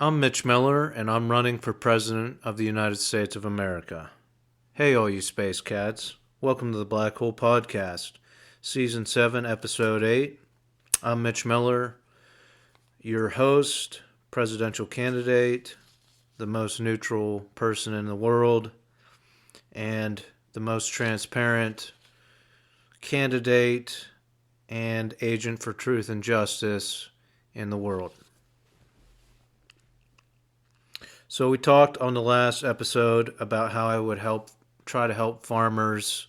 I'm Mitch Miller, and I'm running for President of the United States of America. Hey, all you space cats. Welcome to the Black Hole Podcast, Season 7, Episode 8. I'm Mitch Miller, your host, presidential candidate, the most neutral person in the world, and the most transparent candidate and agent for truth and justice in the world. So we talked on the last episode about how I would try to help farmers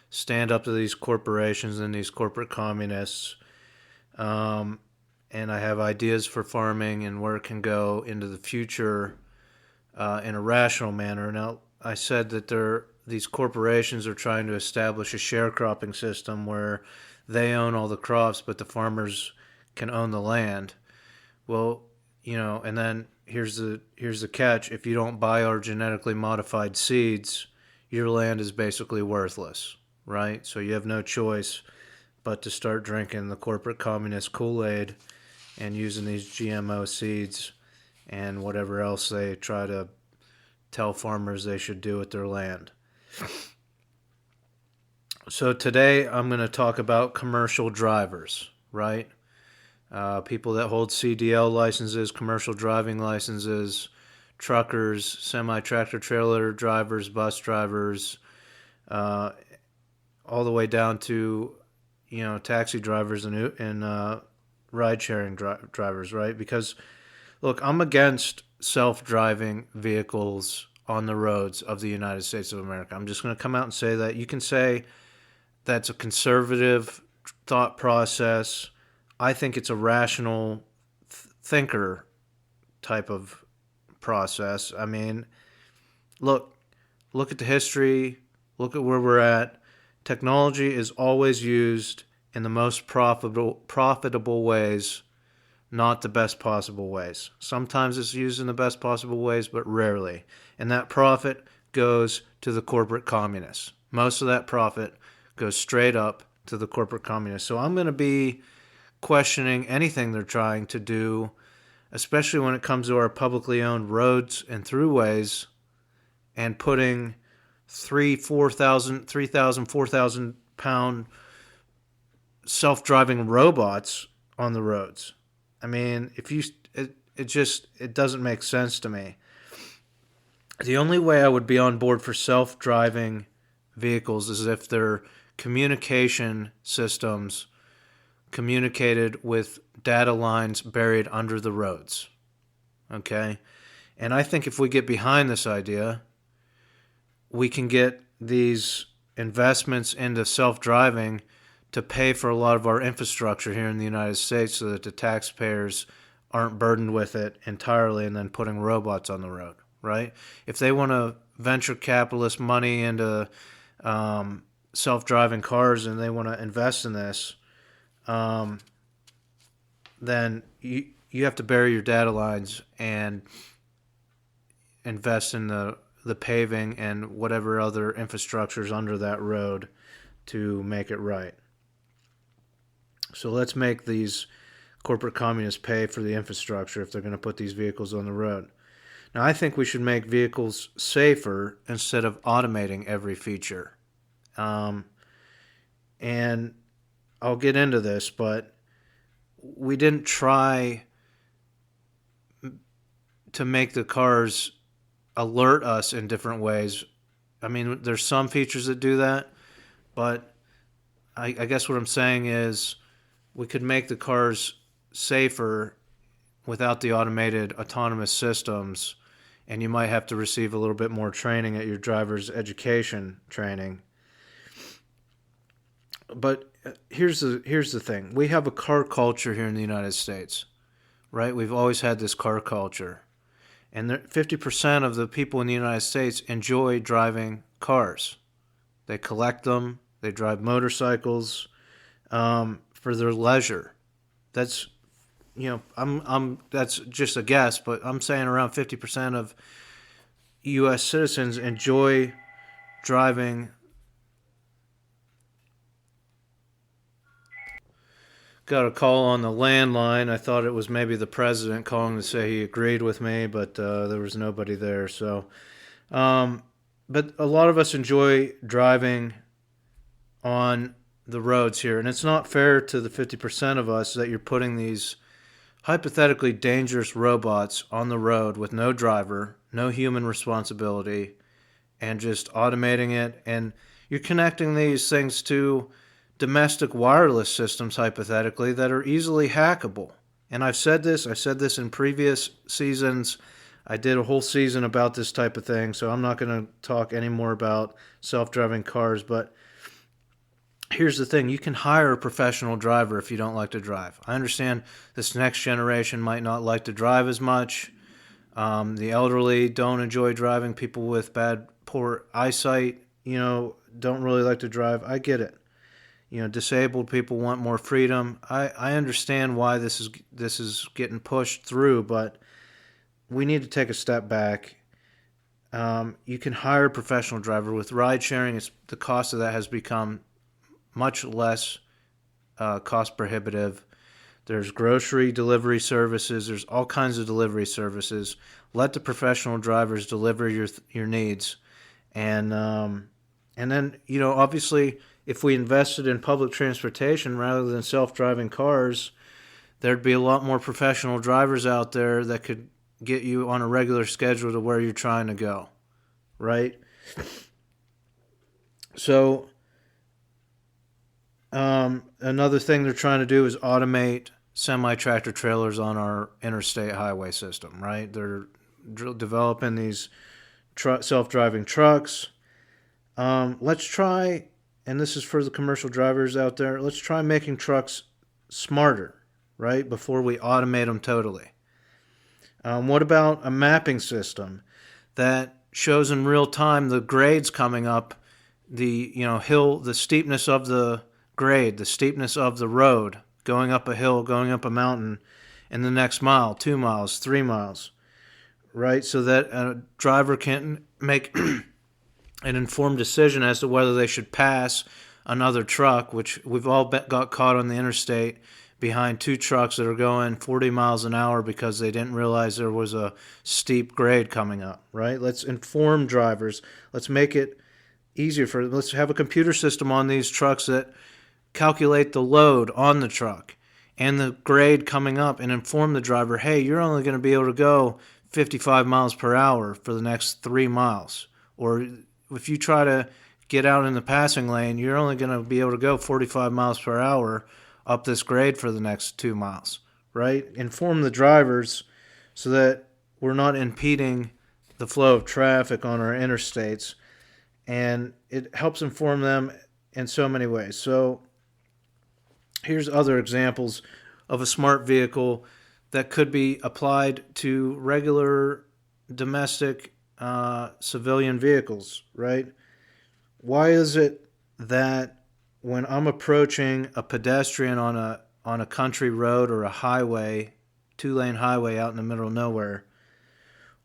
stand up to these corporations and these corporate communists. And I have ideas for farming and where it can go into the future in a rational manner. Now, I said that these corporations are trying to establish a sharecropping system where they own all the crops, but the farmers can own the land. Well, and then here's the catch: if you don't buy our genetically modified seeds, your land is basically worthless, right? So you have no choice but to start drinking the corporate communist Kool-Aid and using these GMO seeds and whatever else they try to tell farmers they should do with their land. So today I'm going to talk about commercial drivers, right? People that hold CDL licenses, commercial driving licenses, truckers, semi-tractor trailer drivers, bus drivers, all the way down to, taxi drivers and ride-sharing drivers, right? Because, look, I'm against self-driving vehicles on the roads of the United States of America. I'm just going to come out and say that. You can say that's a conservative thought process. I think it's a rational thinker type of process. I mean, look at the history, look at where we're at. Technology is always used in the most profitable ways, not the best possible ways. Sometimes it's used in the best possible ways, but rarely. And that profit goes to the corporate communists. Most of that profit goes straight up to the corporate communists. So I'm going to be questioning anything they're trying to do, especially when it comes to our publicly owned roads and throughways, and putting 3,000, 4,000 pound self-driving robots on the roads. I mean, it doesn't make sense to me. The only way I would be on board for self-driving vehicles is if their communication systems communicated with data lines buried under the roads. Okay? And I think if we get behind this idea, we can get these investments into self-driving to pay for a lot of our infrastructure here in the United States so that the taxpayers aren't burdened with it entirely and then putting robots on the road, right? If they want to venture capitalist money into self-driving cars and they want to invest in this, then you have to bury your data lines and invest in the paving and whatever other infrastructure is under that road to make it right. So let's make these corporate communists pay for the infrastructure if they're going to put these vehicles on the road. Now, I think we should make vehicles safer instead of automating every feature. And I'll get into this, but we didn't try to make the cars alert us in different ways. I mean, there's some features that do that, but I guess what I'm saying is we could make the cars safer without the automated autonomous systems, and you might have to receive a little bit more training at your driver's education training. But here's the thing. We have a car culture here in the United States, right? We've always had this car culture. And 50% of the people in the United States enjoy driving cars. They collect them. They drive motorcycles for their leisure. That's, that's just a guess, but I'm saying around 50% of U.S. citizens enjoy driving got a call on the landline. I thought it was maybe the president calling to say he agreed with me, but there was nobody there. So, um, but a lot of us enjoy driving on the roads here, and it's not fair to the 50% of us that you're putting these hypothetically dangerous robots on the road with no driver, no human responsibility, and just automating it. And you're connecting these things to domestic wireless systems, hypothetically, that are easily hackable. And I've said this in previous seasons. I did a whole season about this type of thing, so I'm not going to talk any more about self-driving cars. But here's the thing. You can hire a professional driver if you don't like to drive. I understand this next generation might not like to drive as much. The elderly don't enjoy driving. People with poor eyesight, don't really like to drive. I get it. Disabled people want more freedom. I understand why this is getting pushed through, but we need to take a step back. You can hire a professional driver. With ride sharing, the cost of that has become much less cost prohibitive. There's grocery delivery services. There's all kinds of delivery services. Let the professional drivers deliver your needs, and then obviously, if we invested in public transportation rather than self-driving cars, there'd be a lot more professional drivers out there that could get you on a regular schedule to where you're trying to go, right? So another thing they're trying to do is automate semi-tractor trailers on our interstate highway system, right? They're developing these self-driving trucks. Let's try, and this is for the commercial drivers out there, let's try making trucks smarter, right, before we automate them totally. What about a mapping system that shows in real time the grades coming up, the steepness of the grade, the steepness of the road, going up a hill, going up a mountain in the next mile, 2 miles, 3 miles, right, so that a driver can make an informed decision as to whether they should pass another truck, which we've all got caught on the interstate behind two trucks that are going 40 miles an hour because they didn't realize there was a steep grade coming up, right? Let's inform drivers. Let's make it easier for them. Let's have a computer system on these trucks that calculate the load on the truck and the grade coming up and inform the driver, hey, you're only going to be able to go 55 miles per hour for the next 3 miles. Or if you try to get out in the passing lane, you're only going to be able to go 45 miles per hour up this grade for the next 2 miles, right? Inform the drivers so that we're not impeding the flow of traffic on our interstates, and it helps inform them in so many ways. So here's other examples of a smart vehicle that could be applied to regular domestic civilian vehicles, right? Why is it that when I'm approaching a pedestrian on a country road or a highway, 2-lane highway out in the middle of nowhere,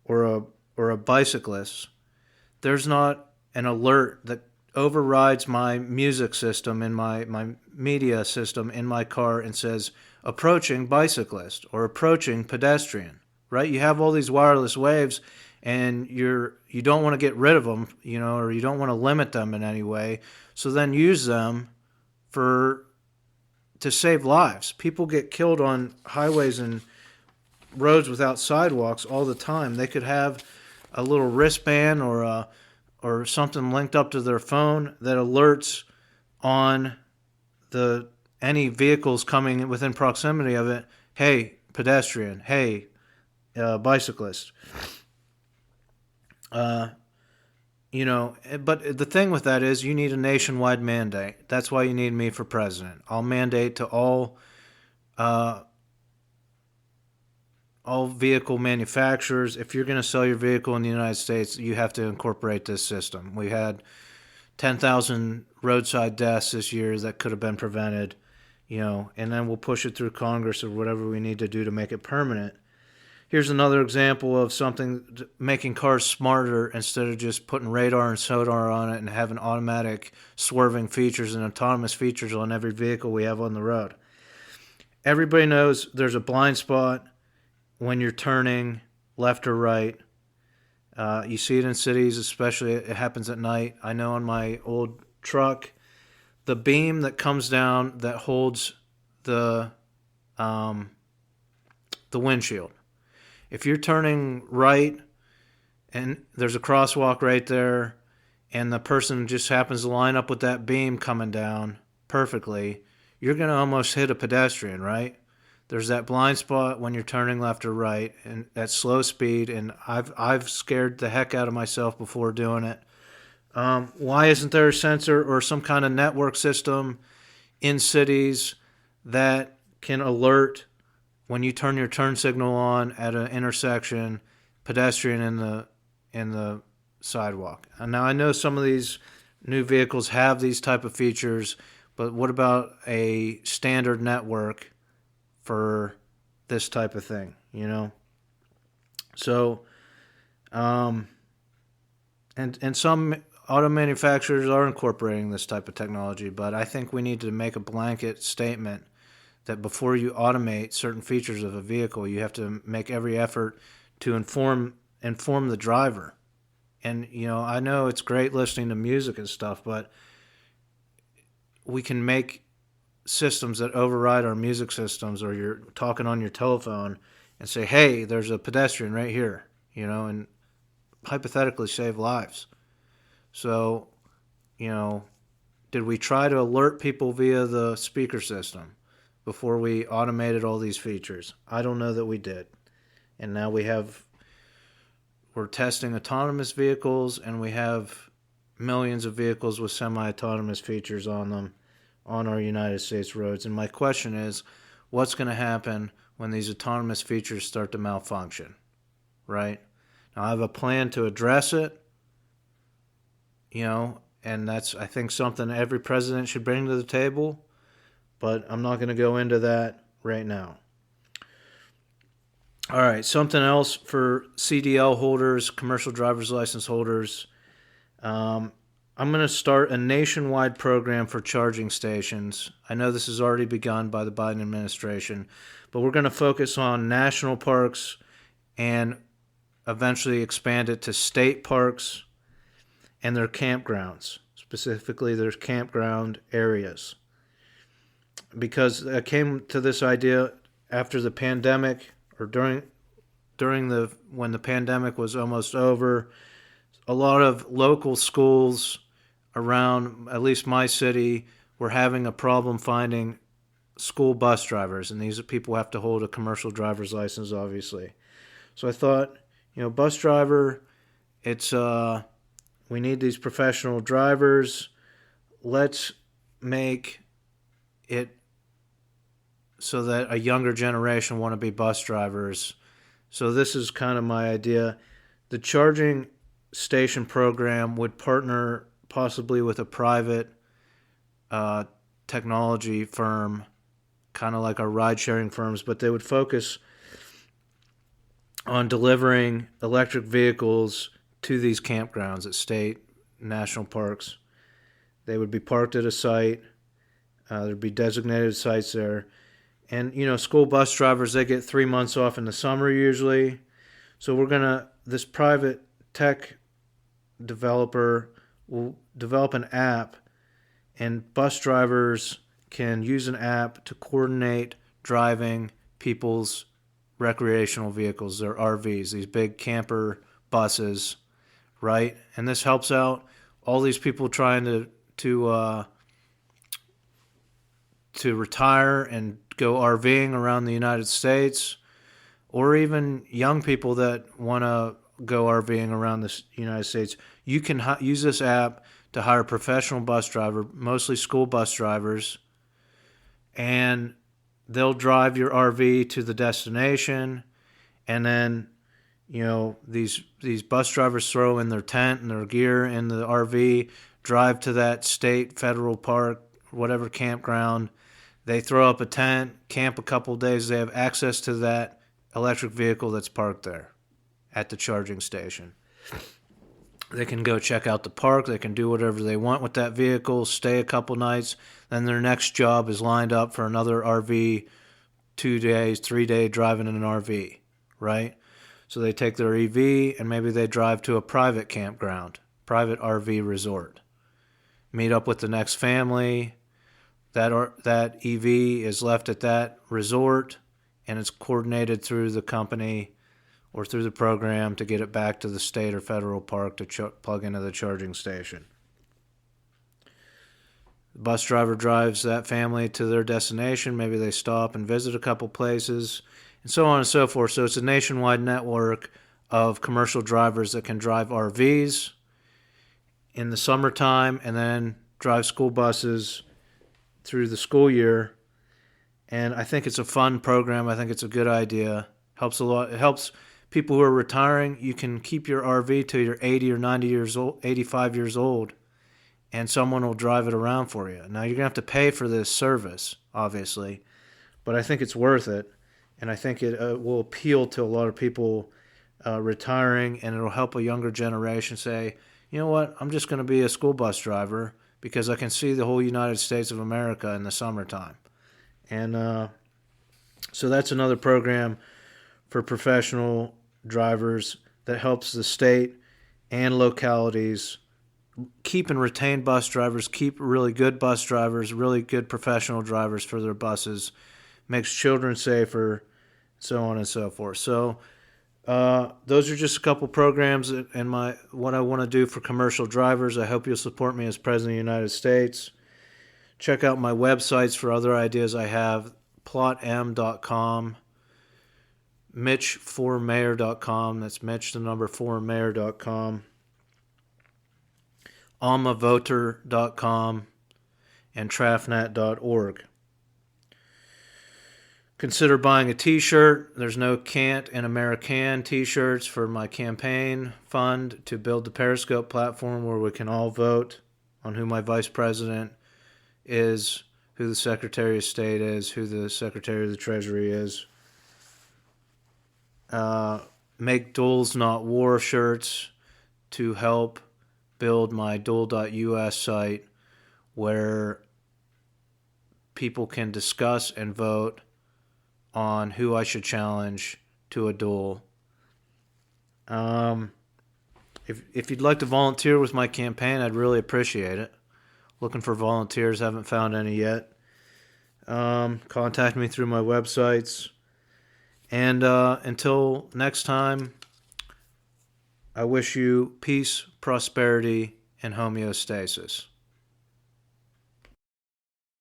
or a bicyclist, there's not an alert that overrides my music system and my media system in my car and says approaching bicyclist or approaching pedestrian, right? You have all these wireless waves, and you don't want to get rid of them, or you don't want to limit them in any way. So then use them to save lives. People get killed on highways and roads without sidewalks all the time. They could have a little wristband or something linked up to their phone that alerts on any vehicles coming within proximity of it. Hey, pedestrian. Hey, bicyclist. But the thing with that is you need a nationwide mandate. That's why you need me for president. I'll mandate to all vehicle manufacturers, if you're going to sell your vehicle in the United States, you have to incorporate this system. We had 10,000 roadside deaths this year that could have been prevented, and then we'll push it through Congress or whatever we need to do to make it permanent. Here's another example of something making cars smarter instead of just putting radar and SODAR on it and having automatic swerving features and autonomous features on every vehicle we have on the road. everybody knows there's a blind spot when you're turning left or right. You see it in cities, especially it happens at night. I know on my old truck, the beam that comes down that holds the windshield. If you're turning right and there's a crosswalk right there, and the person just happens to line up with that beam coming down perfectly, you're going to almost hit a pedestrian, right? There's that blind spot when you're turning left or right, and at slow speed, and I've scared the heck out of myself before doing it. Why isn't there a sensor or some kind of network system in cities that can alert when you turn your turn signal on at an intersection, pedestrian in the sidewalk? And now I know some of these new vehicles have these type of features, but what about a standard network for this type of thing, you know? So, and some auto manufacturers are incorporating this type of technology, but I think we need to make a blanket statement that before you automate certain features of a vehicle, you have to make every effort to inform the driver. And, you know, I know it's great listening to music and stuff, but we can make systems that override our music systems, or you're talking on your telephone and say, hey, there's a pedestrian right here, you know, and hypothetically save lives. So, you know, did we try to alert people via the speaker system before we automated all these features? I don't know that we did. And now we're testing autonomous vehicles, and we have millions of vehicles with semi-autonomous features on them on our United States roads. And my question is, what's going to happen when these autonomous features start to malfunction, right? Now, I have a plan to address it, you know, and that's, I think, something every president should bring to the table, but I'm not going to go into that right now. All right, something else for CDL holders, commercial driver's license holders. I'm going to start a nationwide program for charging stations. I know this has already begun by the Biden administration, but we're going to focus on national parks and eventually expand it to state parks and their campgrounds, specifically their campground areas. Because I came to this idea after the pandemic, or during when the pandemic was almost over. A lot of local schools around, at least my city, were having a problem finding school bus drivers, and these people have to hold a commercial driver's license, obviously. So I thought, you know, bus driver, it's we need these professional drivers. Let's make it so that a younger generation want to be bus drivers. So this is kind of my idea. The charging station program would partner possibly with a private technology firm, kind of like our ride-sharing firms, but they would focus on delivering electric vehicles to these campgrounds at state, national parks. They would be parked at a site. There'd be designated sites there. And, you know, school bus drivers, they get 3 months off in the summer usually. So this private tech developer will develop an app, and bus drivers can use an app to coordinate driving people's recreational vehicles, their RVs, these big camper buses, right? And this helps out all these people trying to retire and go RVing around the United States, or even young people that want to go RVing around the United States. You can use this app to hire a professional bus driver, mostly school bus drivers, and they'll drive your RV to the destination, and then, you know, these bus drivers throw in their tent and their gear in the RV, drive to that state, federal park, whatever campground. They throw up a tent, camp a couple of days. They have access to that electric vehicle that's parked there at the charging station. They can go check out the park. They can do whatever they want with that vehicle, stay a couple nights. Then their next job is lined up for another RV 2 days, 3 day driving in an RV, right? So they take their EV and maybe they drive to a private campground, private RV resort, meet up with the next family. That EV is left at that resort, and it's coordinated through the company or through the program to get it back to the state or federal park to plug into the charging station. The bus driver drives that family to their destination. Maybe they stop and visit a couple places, and so on and so forth. So it's a nationwide network of commercial drivers that can drive RVs in the summertime and then drive school buses through the school year. And I think it's a fun program. I think it's a good idea. Helps a lot. It helps people who are retiring. You can keep your RV till you're 80 or 90 years old, 85 years old, and someone will drive it around for you. Now, you're going to have to pay for this service, obviously, but I think it's worth it, and I think it will appeal to a lot of people retiring, and it'll help a younger generation say, you know what, I'm just going to be a school bus driver because I can see the whole United States of America in the summertime. And so that's another program for professional drivers that helps the state and localities keep and retain bus drivers, keep really good bus drivers, really good professional drivers for their buses, makes children safer, so on and so forth. So those are just a couple programs and what I want to do for commercial drivers. I hope you'll support me as President of the United States. Check out my websites for other ideas I have, plotm.com, mitch4mayor.com, that's Mitch the number 4mayor.com, almavoter.com, and trafnet.org. Consider buying a t-shirt. There's no can't and American t-shirts for my campaign fund to build the Periscope platform where we can all vote on who my vice president is, who the Secretary of State is, who the Secretary of the Treasury is. Make Duels Not War shirts to help build my duel.us site where people can discuss and vote on who I should challenge to a duel. If you'd like to volunteer with my campaign, I'd really appreciate it. Looking for volunteers, haven't found any yet. Contact me through my websites. And until next time, I wish you peace, prosperity, and homeostasis.